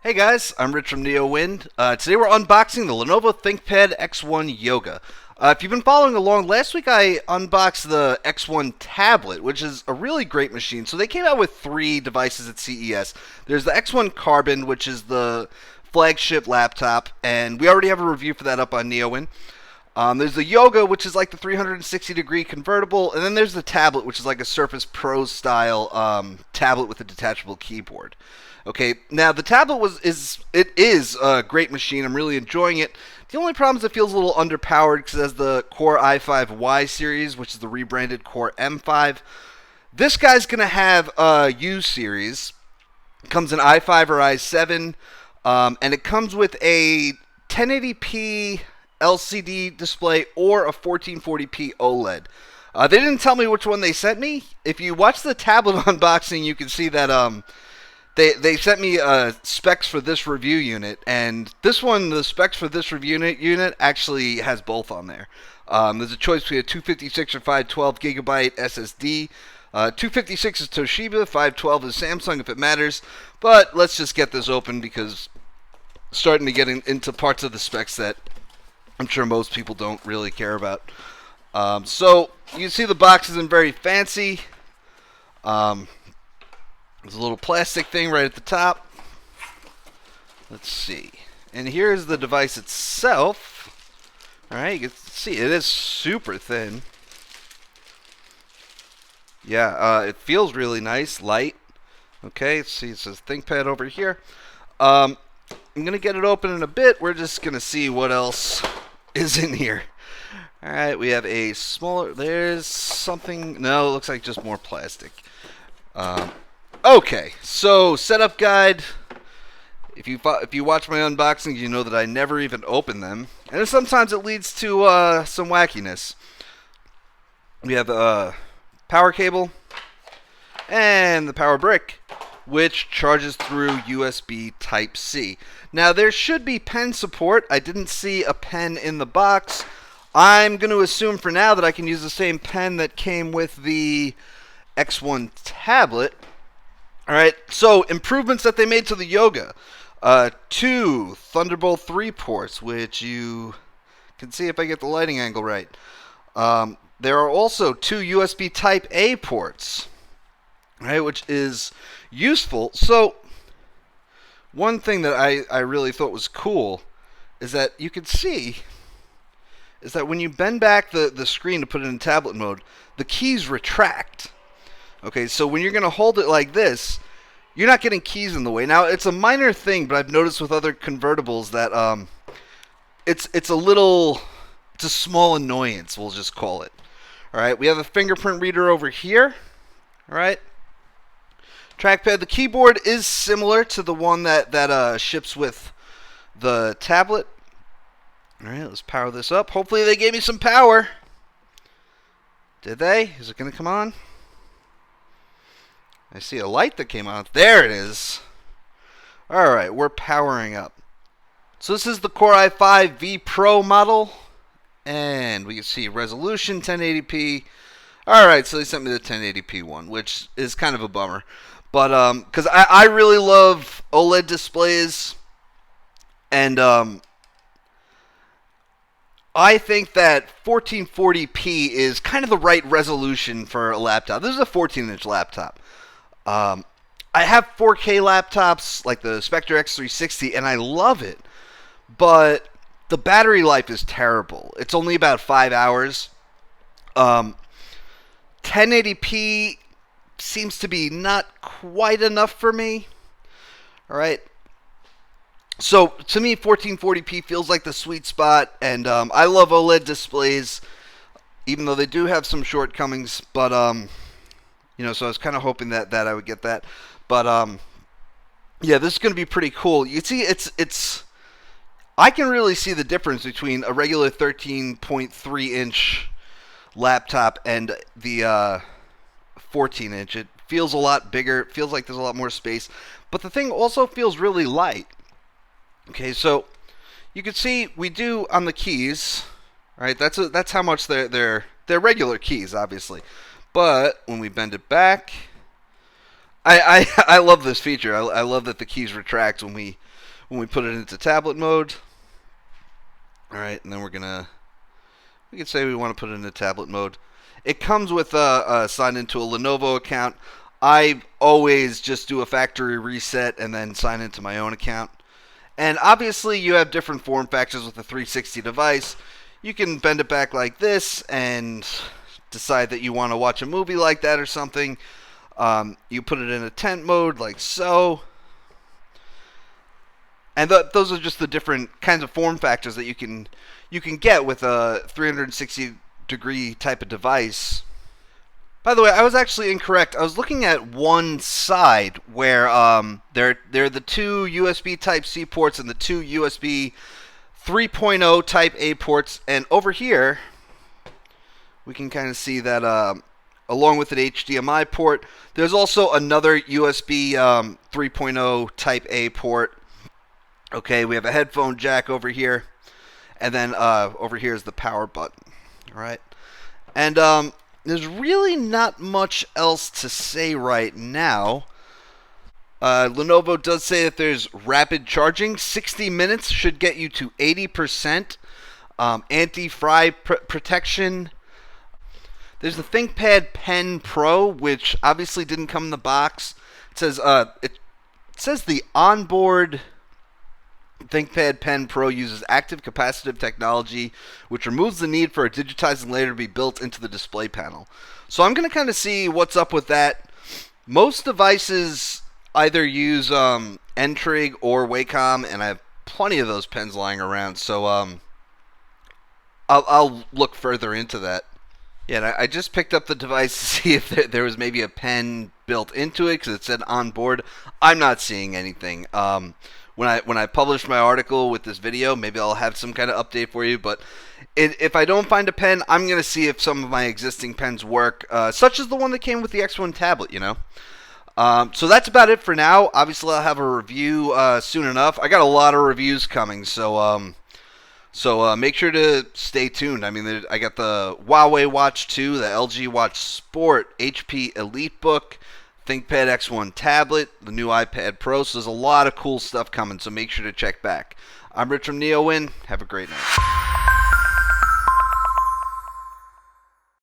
Hey guys, I'm Rich from NeoWind. Today we're unboxing the Lenovo ThinkPad X1 Yoga. If you've been following along, last week I unboxed the X1 tablet, which is a really great machine. So they came out with three devices at CES. There's the X1 Carbon, which is the flagship laptop, and we already have a review for that up on NeoWind. There's the Yoga, which is like the 360-degree convertible, and then there's the tablet, which is like a Surface Pro style tablet with a detachable keyboard. Okay, now the tablet is a great machine. I'm really enjoying it. The only problem is it feels a little underpowered because it has the Core i5Y series, which is the rebranded Core M5. This guy's gonna have a U series. It comes in i5 or i7, and it comes with a 1080p LCD display or a 1440p OLED. They didn't tell me which one they sent me. If you watch the tablet unboxing, you can see that they sent me specs for this review unit, and this one, the specs for this review unit actually has both on there. There's a choice between a 256 or 512 gigabyte SSD. 256 is Toshiba, 512 is Samsung if it matters. But let's just get this open because starting to get into parts of the specs that I'm sure most people don't really care about. So you see the box isn't very fancy. There's a little plastic thing right at the top. Let's see. And here's the device itself. Alright, you can see it is super thin. Yeah, it feels really nice, light. Okay, let's see, it says ThinkPad over here. I'm going to get it open in a bit. We're just going to see what else is in here. Alright, we have a smaller, there's something, no, it looks like just more plastic. Okay, so setup guide. If you watch my unboxings, you know that I never even open them, and sometimes it leads to some wackiness. We have a power cable and the power brick, which charges through USB Type-C. Now there should be pen support. I didn't see a pen in the box. I'm going to assume for now that I can use the same pen that came with the X1 tablet. Alright, so improvements that they made to the Yoga. 2 Thunderbolt 3 ports, which you can see if I get the lighting angle right. There are also 2 USB Type A ports, right, which is useful. So, one thing that I really thought was cool is that you can see is that when you bend back the screen to put it in tablet mode, the keys retract. Okay, so when you're going to hold it like this, you're not getting keys in the way. Now, it's a minor thing, but I've noticed with other convertibles that it's a small annoyance, we'll just call it. All right, we have a fingerprint reader over here. All right. Trackpad, the keyboard is similar to the one that ships with the tablet. All right, let's power this up. Hopefully they gave me some power. Did they? Is it going to come on? I see a light that came on. There it is. Alright, we're powering up. So this is the Core i5 V Pro model. And we can see resolution 1080p. Alright, so they sent me the 1080p one, which is kind of a bummer. But, because I really love OLED displays. And, I think that 1440p is kind of the right resolution for a laptop. This is a 14-inch laptop. I have 4K laptops like the Spectre X360, and I love it, but the battery life is terrible. It's only about 5 hours. 1080p seems to be not quite enough for me. All right. So to me, 1440p feels like the sweet spot, and I love OLED displays, even though they do have some shortcomings. But you know, so I was kind of hoping that I would get that. But yeah, this is going to be pretty cool. You see, it's I can really see the difference between a regular 13.3-inch laptop and the 14-inch. It feels a lot bigger. It feels like there's a lot more space. But the thing also feels really light. Okay, so you can see we do on the keys. Right, that's how much they're regular keys, obviously. But when we bend it back, I love this feature. I love that the keys retract when we when we put it into tablet mode. All right, and then we can say we want to put it into tablet mode. It comes with a sign into a Lenovo account. I always just do a factory reset and then sign into my own account. And obviously you have different form factors with the 360 device. You can bend it back like this and decide that you want to watch a movie like that or something. You put it in a tent mode like so. And those are just the different kinds of form factors that you can get with a 360 degree type of device. By the way, I was actually incorrect. I was looking at one side where there are the two USB Type-C ports and the two USB 3.0 Type A ports. And over here, we can kind of see that along with an HDMI port, there's also another USB 3.0 Type A port. Okay, we have a headphone jack over here. And then over here is the power button. All right. And there's really not much else to say right now. Lenovo does say that there's rapid charging. 60 minutes should get you to 80%. Anti-fry protection. There's the Thinkpad Pen Pro, which obviously didn't come in the box. It says the onboard ThinkPad Pen Pro uses active capacitive technology, which removes the need for a digitizing layer to be built into the display panel. So I'm going to kind of see what's up with that. Most devices either use N-Trig or Wacom, and I have plenty of those pens lying around. So I'll look further into that. Yeah, and I just picked up the device to see if there was maybe a pen built into it because it said on board. I'm not seeing anything. When I publish my article with this video, maybe I'll have some kind of update for you. But if I don't find a pen, I'm going to see if some of my existing pens work, such as the one that came with the X1 tablet, you know. So that's about it for now. Obviously, I'll have a review soon enough. I got a lot of reviews coming, so make sure to stay tuned. I mean, I got the Huawei Watch 2, the LG Watch Sport, HP EliteBook, ThinkPad X1 tablet, the new iPad Pro. So there's a lot of cool stuff coming, so make sure to check back. I'm Rich from NeoWin. Have a great night.